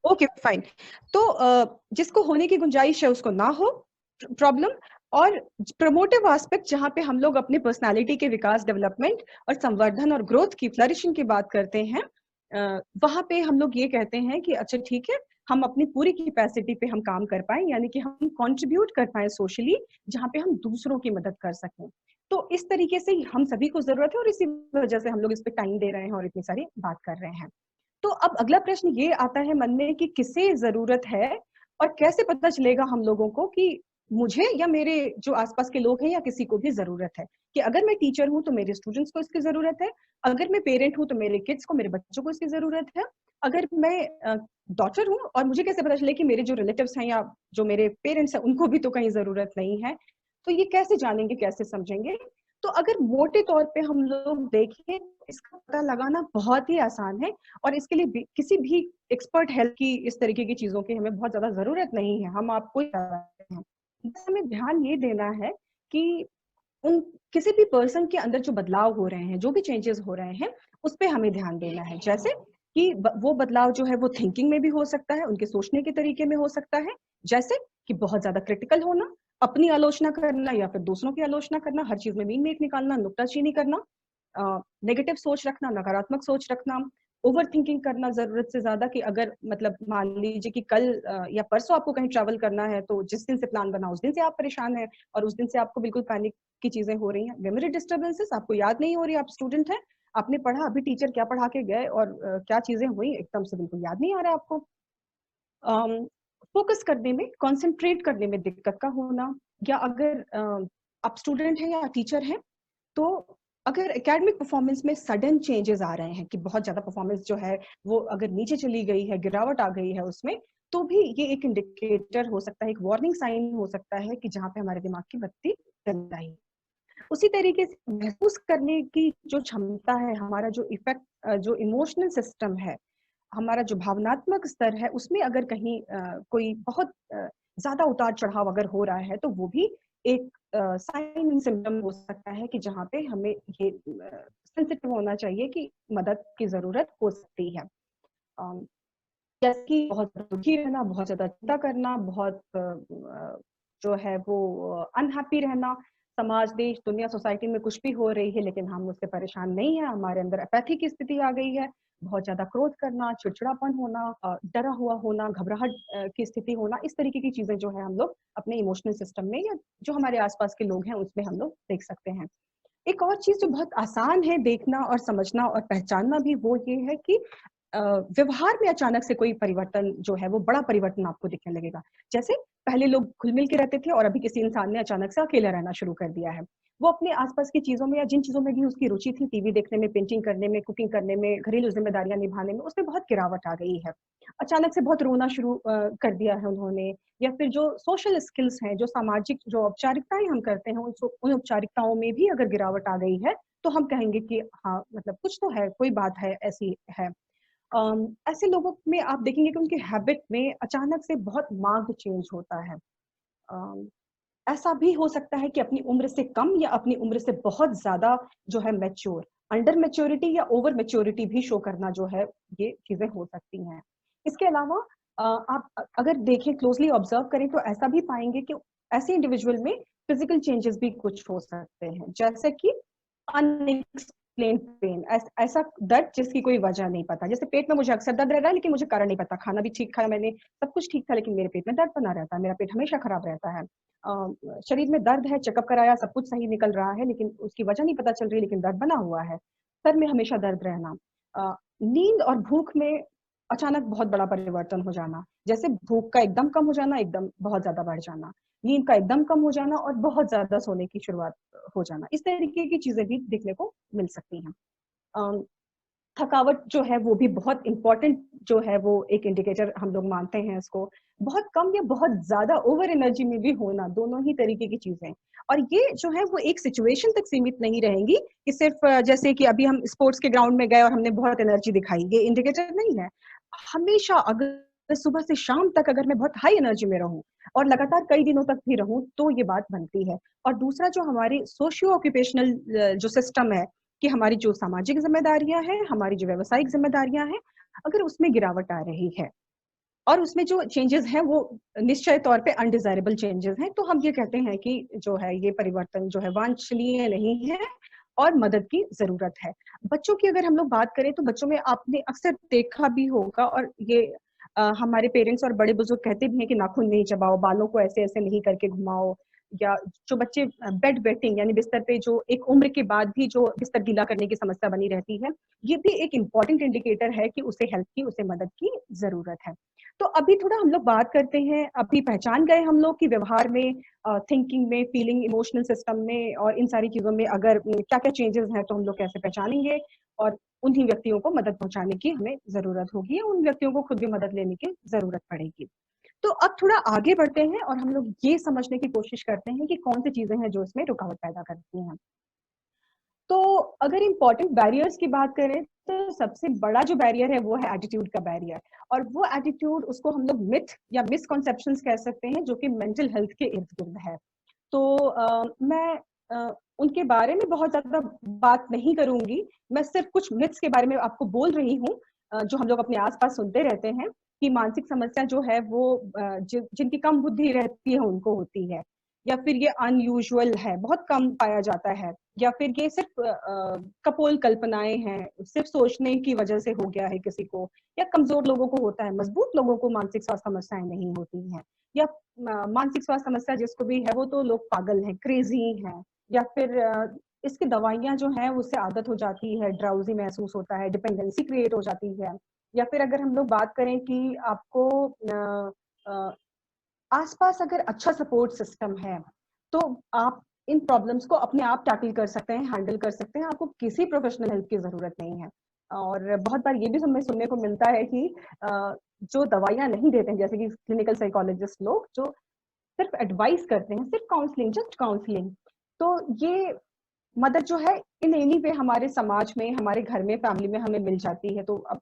Okay fine. तो जिसको होने की गुंजाइश है उसको ना हो प्रॉब्लम, और प्रमोटिव एस्पेक्ट जहां पे हम लोग अपने पर्सनालिटी के विकास, डेवलपमेंट और संवर्धन और ग्रोथ की, फ्लरिशिंग की बात करते हैं, वहां पे हम लोग ये कहते हैं कि अच्छा ठीक है, हम अपनी पूरी कैपेसिटी पे हम काम कर पाए, यानी कि हम कंट्रीब्यूट कर पाए सोशली, जहां पे हम दूसरों की मदद कर सकें। तो इस तरीके से हम सभी को जरूरत है, और इसी वजह से हम लोग इस पे टाइम दे रहे हैं और इतनी सारी बात कर रहे हैं। तो अब अगला प्रश्न ये आता है मन में कि किसे जरूरत है, और कैसे पता चलेगा हम लोगों को कि मुझे या मेरे जो आसपास के लोग हैं या किसी को भी जरूरत है। कि अगर मैं टीचर हूं तो मेरे स्टूडेंट्स को इसकी जरूरत है, अगर मैं पेरेंट हूं तो मेरे किड्स को, मेरे बच्चों को इसकी जरूरत है, अगर मैं डॉटर हूं, और मुझे कैसे पता चले कि मेरे जो रिलेटिव्स हैं या जो मेरे पेरेंट्स हैं उनको भी तो कहीं जरूरत नहीं है, तो ये कैसे जानेंगे, कैसे समझेंगे? तो अगर मोटे तौर पे हम लोग देखें, इसका पता लगाना बहुत ही आसान है, और इसके लिए किसी भी एक्सपर्ट हेल्प की, इस तरीके की चीजों की हमें बहुत ज्यादा जरूरत नहीं है, हम आपको हैं। बस हमें ध्यान ये देना है कि उन किसी भी पर्सन के अंदर जो बदलाव हो रहे हैं, जो भी चेंजेस हो रहे हैं, उस पर हमें ध्यान देना है। जैसे कि वो बदलाव जो है वो थिंकिंग में भी हो सकता है, उनके सोचने के तरीके में हो सकता है, जैसे कि बहुत ज्यादा क्रिटिकल होना, अपनी आलोचना करना या फिर दूसरों की आलोचना करना, हर चीज में मीन मेक निकालना, नुक्ताचीनी करना, नेगेटिव सोच रखना, नकारात्मक सोच रखना, ओवर थिंकिंग करना जरूरत से ज्यादा, कि अगर मतलब मान लीजिए कि कल या परसों आपको कहीं ट्रैवल करना है, तो जिस दिन से प्लान बना उस दिन से आप परेशान हैं और उस दिन से आपको बिल्कुल पैनिक की चीजें हो रही हैं। मेमोरी डिस्टर्बेंसेस, आपको याद नहीं हो रही, आप स्टूडेंट हैं, आपने पढ़ा, अभी टीचर क्या पढ़ा के गए और क्या चीजें हुई एकदम से बिल्कुल याद नहीं आ रहा है आपको। फोकस करने में, कंसंट्रेट करने में दिक्कत का होना, या अगर आप स्टूडेंट हैं या टीचर हैं, तो अगर एकेडमिक परफॉर्मेंस में सडन चेंजेस आ रहे हैं कि बहुत ज्यादा परफॉर्मेंस जो है वो अगर नीचे चली गई है, गिरावट आ गई है उसमें, तो भी ये एक इंडिकेटर हो सकता है, एक वार्निंग साइन हो सकता है कि जहाँ पे हमारे दिमाग की बत्ती जल रही। उसी तरीके से महसूस करने की जो क्षमता है, हमारा जो इफेक्ट, जो इमोशनल सिस्टम है, हमारा जो भावनात्मक स्तर है, उसमें अगर कहीं कोई बहुत ज्यादा उतार चढ़ाव अगर हो रहा है, तो वो भी एक साइन एंड सिम्टम हो सकता है कि जहाँ पे हमें ये सेंसिटिव होना चाहिए कि मदद की जरूरत हो सकती है। जैसे कि बहुत दुखी रहना, बहुत ज्यादा चिंता करना, बहुत जो है वो अनहैप्पी रहना, समाज, देश, दुनिया, सोसाइटी में कुछ भी हो रही है लेकिन हम उससे परेशान नहीं है, हमारे अंदर अपैथी की स्थिति आ गई है, बहुत ज्यादा क्रोध करना, चिड़चिड़ापन होना, डरा हुआ होना, घबराहट की स्थिति होना, इस तरीके की चीजें जो है हम लोग अपने इमोशनल सिस्टम में या जो हमारे आसपास के लोग हैं उसमें हम लोग देख सकते हैं। एक और चीज जो बहुत आसान है देखना और समझना और पहचानना भी, वो ये है कि व्यवहार में अचानक से कोई परिवर्तन जो है वो बड़ा परिवर्तन आपको दिखने लगेगा। जैसे पहले लोग घुल मिल के रहते थे और अभी किसी इंसान ने अचानक से अकेला रहना शुरू कर दिया है। वो अपने आसपास की चीजों में या जिन चीजों में भी उसकी रुचि थी, टीवी देखने में, पेंटिंग करने में, कुकिंग करने में, घरेलू जिम्मेदारियां निभाने में, उसमें बहुत गिरावट आ गई है। अचानक से बहुत रोना शुरू कर दिया है उन्होंने, या फिर जो सोशल स्किल्स हैं, जो सामाजिक जो औपचारिकताएं हम करते हैं, उन औपचारिकताओं में भी अगर गिरावट आ गई है, तो हम कहेंगे कि हाँ मतलब कुछ तो है, कोई बात है, ऐसी है। ऐसे लोगों में आप देखेंगे कि उनके हैबिट में अचानक से बहुत मार्क्ड चेंज होता है। अम, ऐसा भी हो सकता है कि अपनी उम्र से कम या अपनी उम्र से बहुत ज्यादा जो है मैच्योर, अंडर मैच्योरिटी या ओवर मैच्योरिटी भी शो करना जो है, ये चीजें हो सकती हैं। इसके अलावा आप अगर देखें, क्लोजली ऑब्जर्व करें, तो ऐसा भी पाएंगे कि ऐसे इंडिविजुअल में फिजिकल चेंजेस भी कुछ हो सकते हैं, जैसे कि अनएक्सप्लेन्ड पेन, ऐसा दर्द जिसकी कोई वजह नहीं पता। जैसे पेट में मुझे अक्सर दर्द रह रहा है लेकिन मुझे कारण नहीं पता, खाना भी ठीक खाया मैंने, सब कुछ ठीक था, लेकिन मेरे पेट में दर्द बना रहता है, मेरा पेट हमेशा खराब रहता है। शरीर में दर्द है, चेकअप कराया, सब कुछ सही निकल रहा है, लेकिन उसकी वजह नहीं पता चल रही, लेकिन दर्द बना हुआ है। सर में हमेशा दर्द रहना, नींद और भूख में अचानक बहुत बड़ा परिवर्तन हो जाना, जैसे भूख का एकदम कम हो जाना, एकदम बहुत ज्यादा बढ़ जाना, नींद का एकदम कम हो जाना और बहुत ज्यादा सोने की शुरुआत हो जाना, इस तरीके की चीजें भी देखने को मिल सकती हैं। थकावट जो है वो भी बहुत इंपॉर्टेंट जो है, वो एक इंडिकेटर हम लोग मानते हैं इसको। बहुत कम या बहुत ज्यादा ओवर एनर्जी में भी होना, दोनों ही तरीके की चीजें। और ये जो है वो एक सिचुएशन तक सीमित नहीं रहेंगी कि सिर्फ जैसे कि अभी हम स्पोर्ट्स के ग्राउंड में गए और हमने बहुत एनर्जी दिखाई, ये इंडिकेटर नहीं है। हमेशा अगर सुबह से शाम तक अगर मैं बहुत हाई एनर्जी में रहूं और लगातार कई दिनों तक भी रहूं, तो ये बात बनती है। और दूसरा, जो हमारी सोशियो ऑक्यूपेशनल जो सिस्टम है, कि हमारी जो सामाजिक जिम्मेदारियां हैं, हमारी जो व्यावसायिक जिम्मेदारियां हैं, अगर उसमें गिरावट आ रही है और उसमें जो चेंजेस हैं वो निश्चय तौर पे अनडिजायरेबल चेंजेस हैं, तो हम ये कहते हैं कि जो है ये परिवर्तन जो है वांछनीय नहीं है और मदद की जरूरत है। बच्चों की अगर हम लोग बात करें, तो बच्चों में आपने अक्सर देखा भी होगा, और ये हमारे पेरेंट्स और बड़े बुजुर्ग कहते भी हैं कि नाखून नहीं चबाओ, बालों को ऐसे ऐसे नहीं करके घुमाओ, या जो बच्चे बेड वेटिंग यानी बिस्तर पे जो एक उम्र के बाद भी जो बिस्तर गीला करने की समस्या बनी रहती है, ये भी एक इम्पॉर्टेंट इंडिकेटर है कि उसे हेल्प की, उसे मदद की जरूरत है। तो अभी थोड़ा हम लोग बात करते हैं, अभी पहचान गए हम लोग कि व्यवहार में, थिंकिंग में, फीलिंग, इमोशनल सिस्टम में और इन सारी चीजों में अगर क्या क्या चेंजेस हैं, तो हम लोग कैसे पहचानेंगे और उन्हीं व्यक्तियों को मदद पहुंचाने की हमें जरूरत होगी, उन व्यक्तियों को खुद भी मदद लेने की जरूरत पड़ेगी। तो अब थोड़ा आगे बढ़ते हैं और हम लोग ये समझने की कोशिश करते हैं कि कौन सी चीजें हैं जो इसमें रुकावट पैदा करती हैं। तो अगर इम्पोर्टेंट बैरियर्स की बात करें, तो सबसे बड़ा जो बैरियर है वो है एटीट्यूड का बैरियर। और वो एटीट्यूड, उसको हम लोग मिथ या मिसकॉन्सेप्शंस कह सकते हैं, जो कि मेंटल हेल्थ के इर्द गिर्द है। तो मैं उनके बारे में बहुत ज्यादा बात नहीं करूंगी, मैं सिर्फ कुछ मिथ्स के बारे में आपको बोल रही हूँ, जो हम लोग अपने आसपास सुनते रहते हैं कि मानसिक समस्या जो है वो जिनकी कम बुद्धि रहती है उनको होती है। या फिर ये अनयूजुअल है, बहुत कम पाया जाता है, या फिर ये सिर्फ कपोल कल्पनाएं हैं, सिर्फ सोचने की वजह से हो गया है किसी को, या कमजोर लोगों को होता है, मजबूत लोगों को मानसिक स्वास्थ्य समस्याएं नहीं होती हैं, या मानसिक स्वास्थ्य समस्या जिसको भी है वो तो लोग पागल हैं, क्रेजी हैं, या फिर इसकी दवाइयां जो हैं उससे आदत हो जाती है, ड्राउजी महसूस होता है, डिपेंडेंसी क्रिएट हो जाती है। या फिर अगर हम लोग बात करें कि आपको आसपास अगर अच्छा सपोर्ट सिस्टम है तो आप इन प्रॉब्लम्स को अपने आप टैकल कर सकते हैं, हैंडल कर सकते हैं, आपको किसी प्रोफेशनल हेल्प की जरूरत नहीं है। और बहुत बार ये भी हमें सुनने को मिलता है कि जो दवाइयां नहीं देते हैं, जैसे कि क्लिनिकल साइकोलॉजिस्ट लोग जो सिर्फ एडवाइस करते हैं, सिर्फ काउंसलिंग, जस्ट काउंसलिंग, तो ये मदद जो है इन एनी वे हमारे समाज में, हमारे घर में, फैमिली में हमें मिल जाती है। तो अब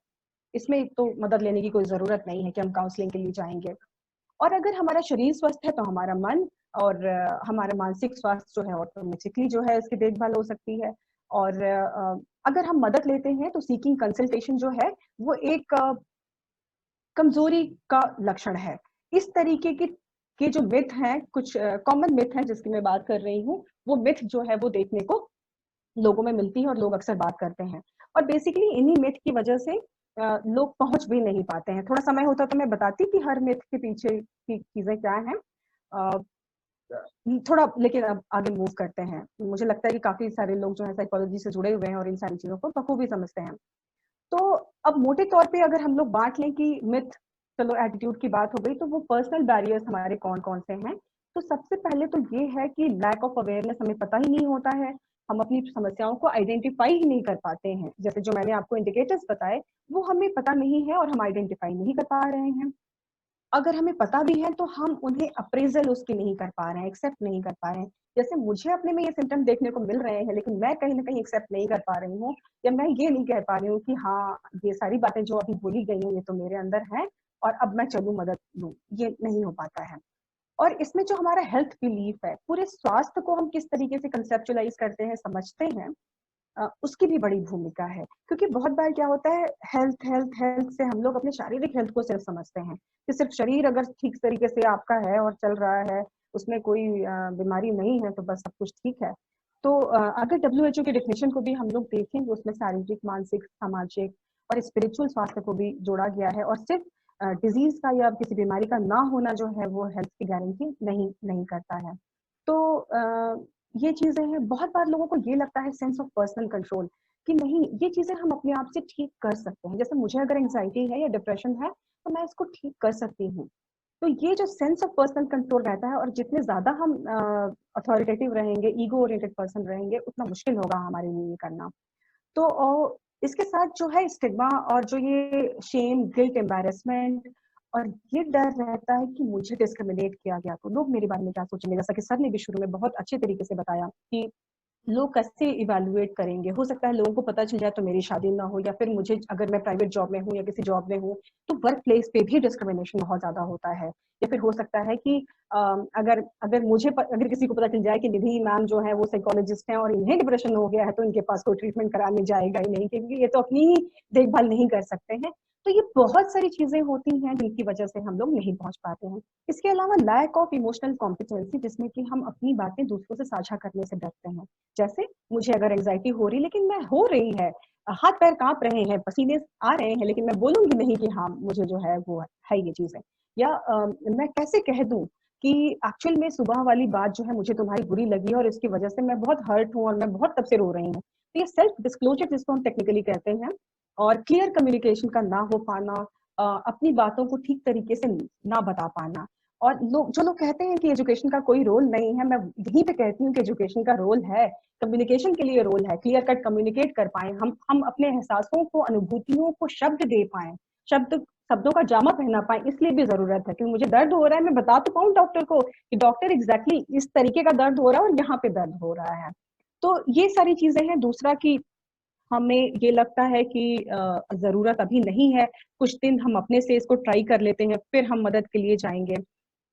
इसमें तो मदद लेने की कोई जरूरत नहीं है कि हम काउंसलिंग के लिए जाएंगे। और अगर हमारा शरीर स्वस्थ है तो हमारा मन और हमारा मानसिक स्वास्थ्य जो है ऑटोमेटिकली जो है इसकी देखभाल हो सकती है। और अगर हम मदद लेते हैं तो सीकिंग कंसल्टेशन जो है वो एक कमजोरी का लक्षण है। इस तरीके के जो मिथ हैं, कुछ कॉमन मिथ हैं जिसकी मैं बात कर रही हूँ, वो मिथ जो है वो देखने को लोगों में मिलती है और लोग अक्सर बात करते हैं। और बेसिकली इन्हीं मिथ की वजह से लोग पहुंच भी नहीं पाते हैं। थोड़ा समय होता तो मैं बताती कि हर मिथ के पीछे की चीजें क्या हैं, थोड़ा, लेकिन अब आगे मूव करते हैं। मुझे लगता है कि काफी सारे लोग जो है साइकोलॉजी से जुड़े हुए हैं और इन सारी चीजों को बखूबी समझते हैं। तो अब मोटे तौर पे अगर हम लोग बांट लें कि मिथ, चलो एटीट्यूड की बात हो गई, तो वो पर्सनल बैरियर्स हमारे कौन कौन से हैं। तो सबसे पहले तो ये है कि लैक ऑफ अवेयरनेस, हमें पता ही नहीं होता है, हम अपनी समस्याओं को आइडेंटिफाई ही नहीं कर पाते हैं। जैसे जो मैंने आपको इंडिकेटर्स बताए वो हमें पता नहीं है और हम आइडेंटिफाई नहीं कर पा रहे हैं। अगर हमें पता भी है तो हम उन्हें अप्रेजल उसकी नहीं कर पा रहे हैं, एक्सेप्ट नहीं कर पा रहे हैं। जैसे मुझे अपने में ये सिम्टम देखने को मिल रहे हैं लेकिन मैं कहीं ना कहीं एक्सेप्ट नहीं कर पा रही हूँ, या मैं ये नहीं कह पा रही हूँ कि हाँ ये सारी बातें जो अभी बोली गई हैं ये तो मेरे अंदर है और अब मैं चलूँ मदद लूँ, ये नहीं हो पाता है। और इसमें जो हमारा हेल्थ बिलीफ है, पूरे स्वास्थ्य को हम किस तरीके से कंसेप्चुलाइज करते हैं, समझते हैं, उसकी भी बड़ी भूमिका है। क्योंकि बहुत बार क्या होता है, हेल्थ हेल्थ हेल्थ से हम लोग अपने शारीरिक हेल्थ को सिर्फ समझते हैं कि सिर्फ शरीर अगर ठीक तरीके से आपका है और चल रहा है, उसमें कोई बीमारी नहीं है तो बस सब कुछ ठीक है। तो अगर WHO की डेफिनेशन को भी हम लोग देखें तो उसमें शारीरिक, मानसिक, सामाजिक और स्पिरिचुअल स्वास्थ्य को भी जोड़ा गया है। और सिर्फ डिजीज का या किसी बीमारी का ना होना जो है वो हेल्थ की गारंटी नहीं करता है। तो ये चीजें हैं। बहुत बार लोगों को ये लगता है सेंस ऑफ पर्सनल कंट्रोल कि नहीं, ये चीजें हम अपने आप से ठीक कर सकते हैं। जैसे मुझे अगर एंजाइटी है या डिप्रेशन है तो मैं इसको ठीक कर सकती हूँ। तो ये जो सेंस ऑफ पर्सनल कंट्रोल रहता है, और जितने ज्यादा हम अथॉरिटेटिव रहेंगे, ईगो ओरिएंटेड पर्सन रहेंगे, उतना मुश्किल होगा हमारे लिए ये करना। तो इसके साथ जो है स्टिग्मा और जो ये शेम, गिल्ट, एम्बैरेसमेंट और ये डर रहता है कि मुझे डिस्क्रिमिनेट किया गया तो लोग मेरे बारे में क्या सोचेंगे। जैसा कि सर ने भी शुरू में बहुत अच्छे तरीके से बताया कि लोग कैसे इवैल्यूएट करेंगे। हो सकता है लोगों को पता चल जाए तो मेरी शादी ना हो, या फिर मुझे, अगर मैं प्राइवेट जॉब में हूँ या किसी जॉब में हूँ तो वर्क प्लेस पे भी डिस्क्रिमिनेशन बहुत ज्यादा होता है। या फिर हो सकता है कि अगर अगर किसी को पता चल जाए कि निधि मैम जो है वो साइकोलॉजिस्ट हैं और इन्हें डिप्रेशन हो गया है तो इनके पास कोई ट्रीटमेंट कराने जाएगा ही नहीं, क्योंकि ये तो अपनी ही देखभाल नहीं कर सकते हैं। तो ये बहुत सारी चीजें होती हैं जिनकी वजह से हम लोग नहीं पहुंच पाते हैं। इसके अलावा लैक ऑफ इमोशनल कॉम्पिटेंसी, जिसमें कि हम अपनी बातें दूसरों से साझा करने से डरते हैं। जैसे मुझे अगर एंजाइटी हो रही, लेकिन मैं हो रही है, हाथ पैर कांप रहे हैं, पसीने आ रहे हैं, लेकिन मैं बोलूंगी नहीं कि हाँ मुझे जो है वो है ये चीज है। या मैं कैसे कह दूं कि एक्चुअल में सुबह वाली बात जो है मुझे तुम्हारी बुरी लगी है और इसकी वजह से मैं बहुत हर्ट हूँ और मैं बहुत तब से रो रही हूँ। तो ये सेल्फ डिस्क्लोजर जिसको हम टेक्निकली कहते हैं, और क्लियर कम्युनिकेशन का ना हो पाना, अपनी बातों को ठीक तरीके से ना बता पाना। और जो लोग कहते हैं कि एजुकेशन का कोई रोल नहीं है, मैं यहीं पे कहती हूँ कि एजुकेशन का रोल है, कम्युनिकेशन के लिए रोल है। क्लियर कट कम्युनिकेट कर पाए, हम अपने एहसासों को, अनुभूतियों को शब्द दे पाए, शब्दों का जामा पहना पाए, इसलिए भी जरूरत है। क्योंकि मुझे दर्द हो रहा है, मैं बता तो पाऊँ डॉक्टर को कि डॉक्टर एग्जैक्टली इस तरीके का दर्द हो रहा है और यहाँ पे दर्द हो रहा है। तो ये सारी चीजें हैं। दूसरा कि हमें ये लगता है कि जरूरत अभी नहीं है, कुछ दिन हम अपने से इसको ट्राई कर लेते हैं, फिर हम मदद के लिए जाएंगे।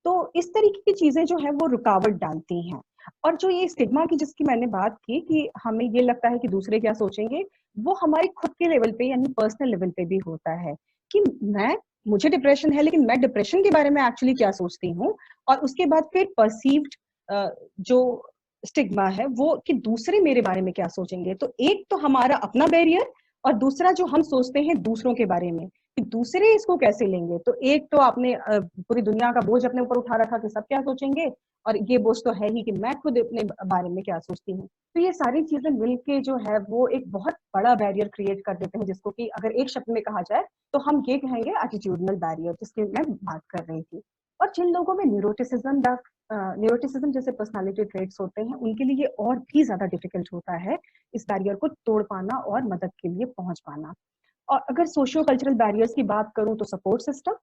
तो इस तरीके की चीजें जो है वो रुकावट डालती हैं। और जो ये स्टिग्मा की जिसकी मैंने बात की कि हमें ये लगता है कि दूसरे क्या सोचेंगे, वो हमारे खुद के लेवल पे यानी पर्सनल लेवल पे भी होता है कि मुझे डिप्रेशन है लेकिन मैं डिप्रेशन के बारे में एक्चुअली क्या सोचती हूँ, और उसके बाद फिर परसीव्ड जो स्टिग्मा है वो कि दूसरे मेरे बारे में क्या सोचेंगे। तो एक तो हमारा अपना बैरियर और दूसरा जो हम सोचते हैं दूसरों के बारे में कि दूसरे इसको कैसे लेंगे। तो एक तो आपने पूरी दुनिया का बोझ अपने ऊपर उठा रखा कि सब क्या सोचेंगे, और ये बोझ तो है ही कि मैं खुद अपने बारे में क्या सोचती हूँ। तो ये सारी चीजें मिलके जो है वो एक बहुत बड़ा बैरियर क्रिएट कर देते हैं, जिसको कि अगर एक शब्द में कहा जाए तो हम ये कहेंगे एटीट्यूडनल बैरियर, जिसकी मैं बात कर रही थी। और जिन लोगों में न्यूरोटिसिज्म जैसे पर्सनालिटी ट्रेट्स होते हैं, उनके लिए और भी ज्यादा डिफिकल्ट होता है इस बैरियर को तोड़ पाना और मदद के लिए पहुंच पाना। और अगर सोशियो कल्चरल बैरियर्स की बात करूं तो सपोर्ट सिस्टम,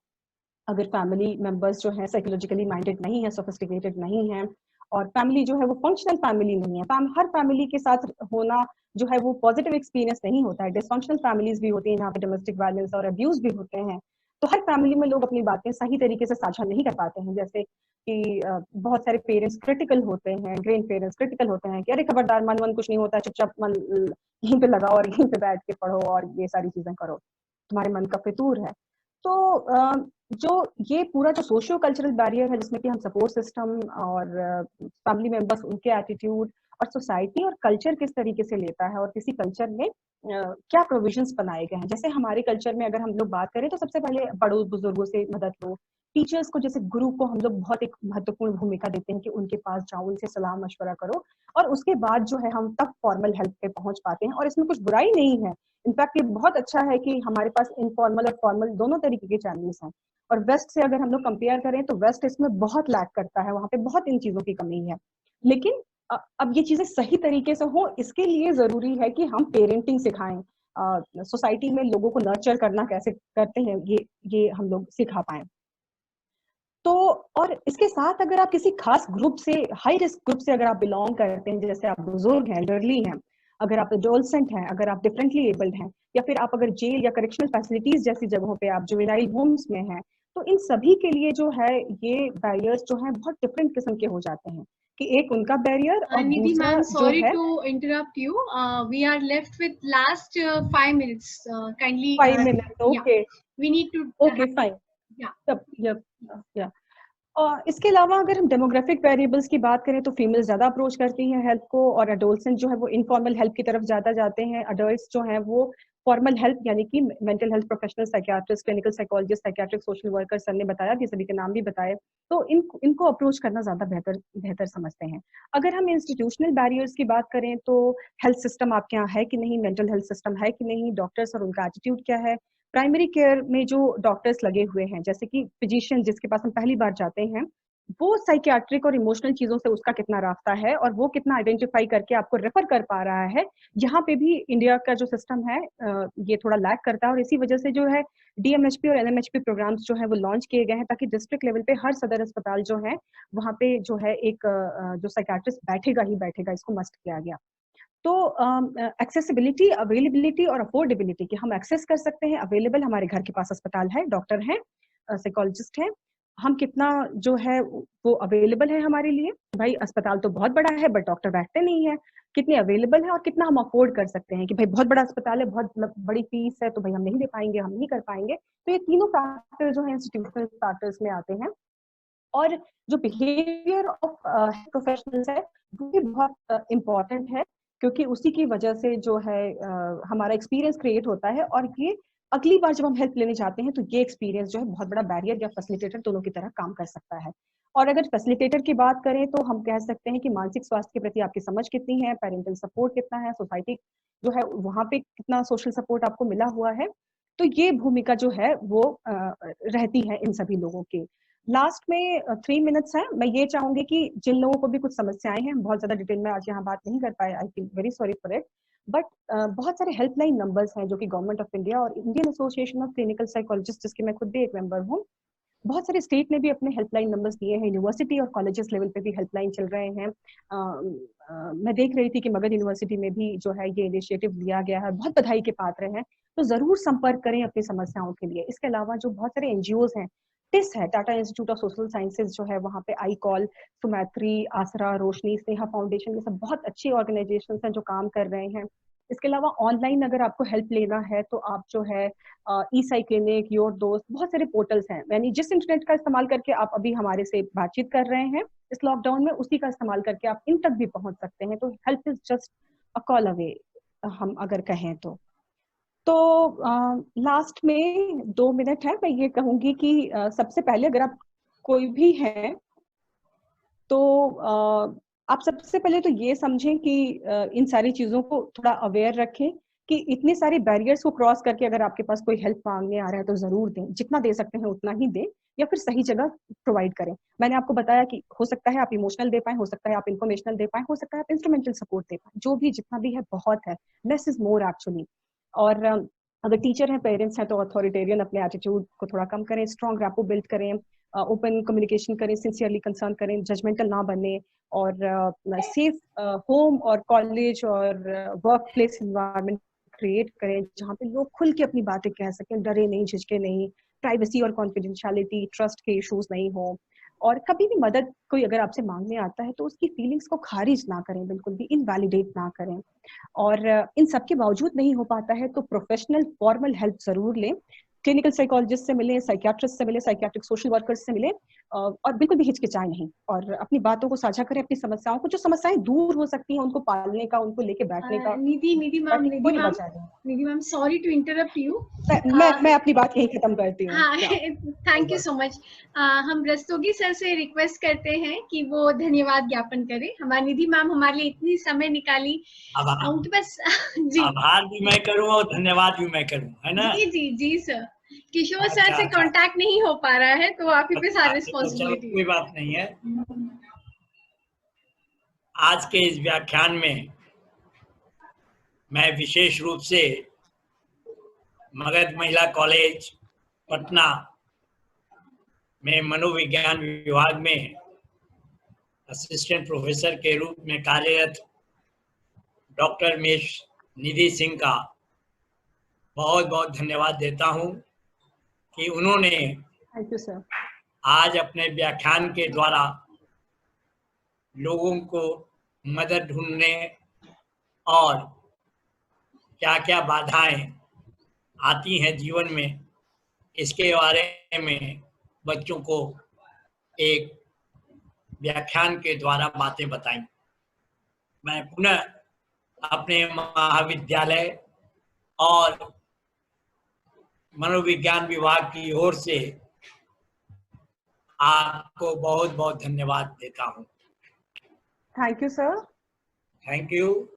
अगर फैमिली मेंबर्स जो है साइकोलॉजिकली माइंडेड नहीं है, सोफिस्टिकेटेड नहीं है, और फैमिली जो है वो फंक्शनल फैमिली नहीं है, हर फैमिली के साथ होना जो है वो पॉजिटिव एक्सपीरियंस नहीं होता है। डिसफंक्शनल फैमिलीज भी होती हैं जहाँ पे डोमेस्टिक वायलेंस और अब्यूज भी होते हैं। तो हर फैमिली में लोग अपनी बातें सही तरीके से साझा नहीं कर पाते हैं। जैसे कि बहुत सारे पेरेंट्स क्रिटिकल होते हैं, ग्रैंड पेरेंट्स क्रिटिकल होते हैं कि अरे खबरदार, मन मन कुछ नहीं होता, चुपचाप मन यहीं पे लगाओ और यहीं पे बैठ के पढ़ो और ये सारी चीजें करो, तुम्हारे मन का फितूर है। तो जो ये पूरा जो सोशियो कल्चरल बैरियर है, जिसमें कि हम सपोर्ट सिस्टम और फैमिली मेंबर्स उनके एटीट्यूड और सोसाइटी और कल्चर किस तरीके से लेता है, और किसी कल्चर में क्या प्रोविजंस बनाए गए हैं। जैसे हमारे कल्चर में अगर हम लोग बात करें तो सबसे पहले बड़ों बुजुर्गों से मदद लो। टीचर्स को, जैसे गुरु को हम लोग बहुत एक महत्वपूर्ण भूमिका देते हैं कि उनके पास जाओ, उनसे सलाह मशवरा करो, और उसके बाद जो है हम तब फॉर्मल हेल्प पे पहुंच पाते हैं। और इसमें कुछ बुराई नहीं है, इनफैक्ट ये बहुत अच्छा है कि हमारे पास इनफॉर्मल और फॉर्मल दोनों तरीके के चैनल्स हैं। और वेस्ट से अगर हम लोग कंपेयर करें तो वेस्ट इसमें बहुत लैक करता है, वहां पे बहुत इन चीजों की कमी है। लेकिन अब ये चीजें सही तरीके से हो, इसके लिए जरूरी है कि हम पेरेंटिंग सिखाएं, सोसाइटी में लोगों को नर्चर करना कैसे करते हैं ये हम लोग सिखा पाए। तो और इसके साथ अगर आप किसी खास ग्रुप से, हाई रिस्क ग्रुप से अगर आप बिलोंग करते हैं, जैसे आप बुजुर्ग हैं, एल्डरली हैं, अगर आप एडोलसेंट हैं, अगर आप डिफरेंटली एबल्ड हैं, या फिर आप अगर जेल या करेक्शनल फैसिलिटीज जैसी जगहों पे आप जुवेनाइल होम्स में हैं, तो इन सभी के लिए जो है ये बैरियर्स जो हैं बहुत डिफरेंट किस्म के हो जाते हैं। कि एक उनका बैरियर और Nidhi दूसरा ma'am, जो sorry है to interrupt you. We are left with last 5 minutes. Kindly, 5 minute. yeah, okay, we need to okay fine. yeah. या और इसके अलावा अगर हम डेमोग्राफिक वेरिएबल्स की बात करें तो फीमेल ज्यादा अप्रोच करती हैं हेल्प को, और एडोलसेंट जो है वो इनफॉर्मल हेल्प की तरफ ज्यादा जाते हैं। अडल्ट्स जो हैं वो फॉर्मल हेल्प, यानी कि mental health professional, psychiatrist, clinical psychologist, psychiatric social worker, sir ने बताया, ये सभी के नाम भी बताए। तो इनको अप्रोच करना ज्यादा बेहतर समझते हैं। अगर हम इंस्टीट्यूशनल बैरियर्स की बात करें तो हेल्थ सिस्टम आपके यहाँ है कि नहीं, मेंटल हेल्थ सिस्टम है कि नहीं, डॉक्टर्स और उनका एटीट्यूड क्या है, प्राइमरी केयर में जो डॉक्टर्स लगे हुए हैं, जैसे कि फिजिशियन जिसके पास हम पहली बार जाते हैं, वो साइकियाट्रिक और इमोशनल चीजों से उसका कितना रास्ता है, और वो कितना आइडेंटिफाई करके आपको रेफर कर पा रहा है। यहाँ पे भी इंडिया का जो सिस्टम है ये थोड़ा लैक करता है, और इसी वजह से जो है डीएमएचपी और एनएमएचपी प्रोग्राम्स जो है वो लॉन्च किए गए हैं, ताकि डिस्ट्रिक्ट लेवल पे हर सदर अस्पताल जो है वहाँ पे जो है एक जो साइकियाट्रिस्ट बैठेगा ही बैठेगा, इसको मस्ट किया गया। तो एक्सेसिबिलिटी, अवेलेबिलिटी और अफोर्डेबिलिटी, कि हम एक्सेस कर सकते हैं, अवेलेबल, हमारे घर के पास अस्पताल है, डॉक्टर हैं, साइकोलॉजिस्ट हैं, हम कितना जो है वो अवेलेबल है हमारे लिए। भाई अस्पताल तो बहुत बड़ा है बट डॉक्टर बैठते नहीं है, कितने अवेलेबल है और कितना हम अफोर्ड कर सकते हैं। कि भाई बहुत बड़ा अस्पताल है, बहुत बड़ी फीस है, तो भाई हम नहीं दे पाएंगे, हम नहीं कर पाएंगे। तो ये तीनों फैक्टर जो है इंस्टीट्यूशनल फैक्टर्स में आते हैं। और जो बिहेवियर ऑफ प्रोफेशनल्स है वो भी बहुत इम्पोर्टेंट है, क्योंकि उसी की वजह से जो है हमारा एक्सपीरियंस क्रिएट होता है, और ये अगली बार जब हम हेल्प लेने जाते हैं तो ये एक्सपीरियंस जो है बहुत बड़ा बैरियर या फैसिलिटेटर दोनों की तरह काम कर सकता है। और अगर फैसिलिटेटर की बात करें तो हम कह सकते हैं कि मानसिक स्वास्थ्य के प्रति आपकी समझ कितनी है, पेरेंटल सपोर्ट कितना है, सोसाइटी जो है वहाँ पे कितना सोशल सपोर्ट आपको मिला हुआ है। तो ये भूमिका जो है वो रहती है इन सभी लोगों की। लास्ट में 3 मिनट्स है, मैं ये चाहूंगी कि जिन लोगों को भी कुछ समस्याएं हैं, बहुत ज्यादा डिटेल में आज यहाँ बात नहीं कर पाए, I feel very sorry for it, but बहुत सारे हेल्पलाइन नंबर्स हैं जो कि गवर्नमेंट ऑफ इंडिया और Indian association of clinical psychologist, जिसके मैं खुद भी एक मेंबर हूँ, बहुत सारे स्टेट ने भी अपने हेल्पलाइन नंबर्स दिए हैं, यूनिवर्सिटी और कॉलेजेस लेवल पे भी हेल्पलाइन चल रहे हैं। मैं देख रही थी कि मगध यूनिवर्सिटी में भी जो है ये इनिशिएटिव लिया गया है, बहुत बधाई के पात्र हैं। तो जरूर संपर्क करें अपनी समस्याओं के लिए। इसके अलावा जो बहुत सारे एनजीओज हैं, टिस है, Tata institute of social sciences जो है, वहाँ पे आई कॉल, सुमैत्री, आसरा, रोशनी, स्नेहा फाउंडेशन, ये सब बहुत अच्छी ऑर्गेनाइजेशन हैं जो काम कर रहे हैं। इसके अलावा ऑनलाइन अगर आपको हेल्प लेना है तो आप जो है ई साई क्लिनिक, योर दोस्त, बहुत सारे पोर्टल्स हैं, यानी जिस इंटरनेट का इस्तेमाल करके आप अभी हमारे से बातचीत कर रहे हैं इस लॉकडाउन में, उसी का इस्तेमाल करके आप इन तक भी पहुंच सकते हैं। तो help is just a call away, हम अगर कहें तो। लास्ट में 2 मिनट है, मैं ये कहूंगी कि सबसे पहले अगर आप कोई भी हैं तो आप सबसे पहले तो ये समझें कि इन सारी चीजों को थोड़ा अवेयर रखें कि इतने सारे बैरियर्स को क्रॉस करके अगर आपके पास कोई हेल्प मांगने आ रहा है तो जरूर दें, जितना दे सकते हैं उतना ही दें, या फिर सही जगह प्रोवाइड करें। मैंने आपको बताया कि हो सकता है आप इमोशनल दे पाए, हो सकता है आप इंफॉर्मेशनल दे पाए, हो सकता है आप इंस्ट्रूमेंटल सपोर्ट दे पाए, जो भी जितना भी है बहुत है, लेस इज मोर एक्चुअली। और अगर टीचर हैं, पेरेंट्स हैं, तो अथॉरिटेरियन अपने एटीट्यूड को थोड़ा कम करें, स्ट्रॉन्ग रैपो बिल्ड करें, ओपन कम्युनिकेशन करें, सिंसियरली कंसर्न करें, जजमेंटल ना बने, और सेफ होम और कॉलेज और वर्क प्लेस इन्वायरमेंट क्रिएट करें जहाँ पे लोग खुल के अपनी बातें कह सकें, डरे नहीं, झिझके नहीं, प्राइवेसी और कॉन्फिडेंशियलिटी, ट्रस्ट के इश्यूज नहीं हो। और कभी भी मदद कोई अगर आपसे मांगने आता है तो उसकी फीलिंग्स को खारिज ना करें, बिल्कुल भी इनवैलिडेट ना करें। और इन सब के बावजूद नहीं हो पाता है तो प्रोफेशनल फॉर्मल हेल्प जरूर लें, क्लिनिकल साइकोलॉजिस्ट से मिले, साइकियाट्रिस्ट से मिले, साइकियाट्रिक सोशल वर्कर्स से मिले, और बिल्कुल भी हिचकिचाए नहीं, और अपनी बातों को साझा करें, अपनी समस्याओं को, जो समस्याएं दूर हो सकती हैं उनको पालने का, उनको लेके बैठने का, Nidhi ma'am sorry to interrupt you. मैं अपनी बात यही खत्म करती हूँ। हाँ, थैंक यू सो मच। हम रस्तोगी सर से रिक्वेस्ट करते हैं कि वो धन्यवाद ज्ञापन करें। हमारी निधि मैम हमारे लिए इतनी समय निकाली, उनके पास जी आभार भी मैं करूँ और धन्यवाद भी मैं करूँ, है ना? जी जी जी सर। किशोर सर से कांटेक्ट नहीं हो पा रहा है तो आप ही पे सारी रिस्पॉन्सिबिलिटी। कोई बात नहीं है। आज के इस व्याख्यान में मैं विशेष रूप से मगध महिला कॉलेज पटना में मनोविज्ञान विभाग में असिस्टेंट प्रोफेसर के रूप में कार्यरत डॉक्टर मिस निधि सिंह का बहुत बहुत धन्यवाद देता हूं कि उन्होंने थैंक यू सर आज अपने व्याख्यान के द्वारा लोगों को मदद ढूंढने और क्या क्या बाधाएं आती हैं जीवन में, इसके बारे में बच्चों को एक व्याख्यान के द्वारा बातें बताई। मैं पुनः अपने महाविद्यालय और मनोविज्ञान विभाग की ओर से आपको बहुत बहुत धन्यवाद देता हूं। Thank you sir. Thank you.